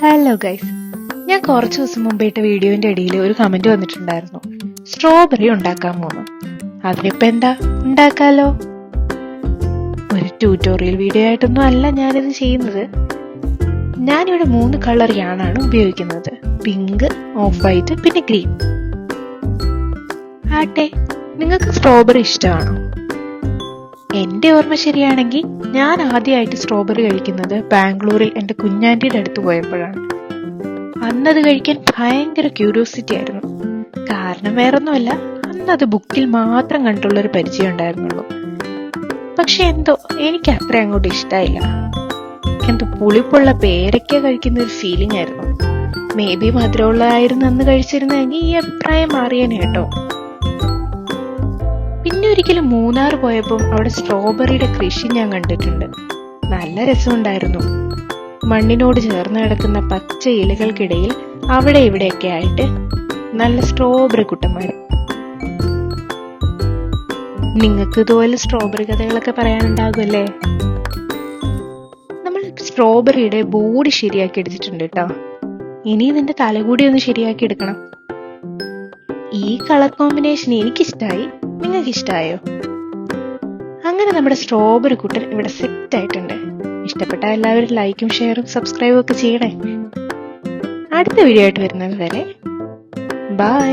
Hello guys, ഞാൻ കുറച്ച് ദിവസം മുമ്പ് ഇട്ട വീഡിയോന്റെ ഇടയിൽ ഒരു കമന്റ് വന്നിട്ടുണ്ടായിരുന്നു, സ്ട്രോബെറി ഉണ്ടാക്കാൻ പോകുന്നു. അതിനിപ്പോ എന്താ, ഉണ്ടാക്കാലോ. ഒരു ട്യൂട്ടോറിയൽ വീഡിയോ ആയിട്ടൊന്നും അല്ല ഞാനിത് ചെയ്യുന്നത്. ഞാനിവിടെ 3 കളർ യാണാണ് ഉപയോഗിക്കുന്നത്: പിങ്ക്, ഓഫ് വൈറ്റ്, പിന്നെ ഗ്രീൻ. ആട്ടെ, നിങ്ങൾക്ക് സ്ട്രോബെറി ഇഷ്ടമാണോ? എന്റെ ഓർമ്മ ശരിയാണെങ്കിൽ ഞാൻ ആദ്യമായിട്ട് സ്ട്രോബെറി കഴിക്കുന്നത് ബാംഗ്ലൂരിൽ എന്റെ കുഞ്ഞാന്റിയുടെ അടുത്ത് പോയപ്പോഴാണ്. അന്നത് കഴിക്കാൻ ഭയങ്കര ക്യൂരിയോസിറ്റി ആയിരുന്നു. കാരണം വേറൊന്നുമല്ല, അന്നത് ബുക്കിൽ മാത്രം കണ്ടുള്ളൊരു പരിചയം ഉണ്ടായിരുന്നുള്ളൂ. പക്ഷെ എന്തോ എനിക്ക് അത്ര അങ്ങോട്ട് ഇഷ്ടമായില്ല. എന്തോ പുളിപ്പുള്ള പേരയ്ക്ക കഴിക്കുന്ന ഒരു ഫീലിംഗ് ആയിരുന്നു. മേ ബി മധുരമുള്ളതായിരുന്നു അന്ന് കഴിച്ചിരുന്നെങ്കിൽ ഈ അഭിപ്രായം മാറിയേനെ കേട്ടോ. പിന്നെ ഒരിക്കലും മൂന്നാർ പോയപ്പോൾ അവിടെ സ്ട്രോബെറിയുടെ കൃഷി ഞാൻ കണ്ടിട്ടുണ്ട്. നല്ല രസമുണ്ടായിരുന്നു. മണ്ണിനോട് ചേർന്ന് കിടക്കുന്ന പച്ച ഇലകൾക്കിടയിൽ അവിടെ ഇവിടെയൊക്കെ ആയിട്ട് നല്ല സ്ട്രോബെറി കുട്ടന്മാര്. നിങ്ങൾക്ക് ഇതുപോലെ സ്ട്രോബെറി കഥകളൊക്കെ പറയാനുണ്ടാകുമല്ലേ? നമ്മൾ സ്ട്രോബെറിയുടെ ബോഡി ശരിയാക്കി എടുത്തിട്ടുണ്ട് കേട്ടോ. ഇനി ഇതിന്റെ തലകൂടി ഒന്ന് ശരിയാക്കി എടുക്കണം. ഈ കളർ കോമ്പിനേഷൻ എനിക്കിഷ്ടായി, നിങ്ങൾക്ക് ഇഷ്ടമായോ? അങ്ങനെ നമ്മുടെ സ്ട്രോബെറി കുട്ടൻ ഇവിടെ സെറ്റ് ആയിട്ടുണ്ട്. ഇഷ്ടപ്പെട്ട എല്ലാവരും ലൈക്കും ഷെയറും സബ്സ്ക്രൈബും ഒക്കെ ചെയ്യണേ. അടുത്ത വീഡിയോ ആയിട്ട് വരുന്നത് വരെ ബൈ.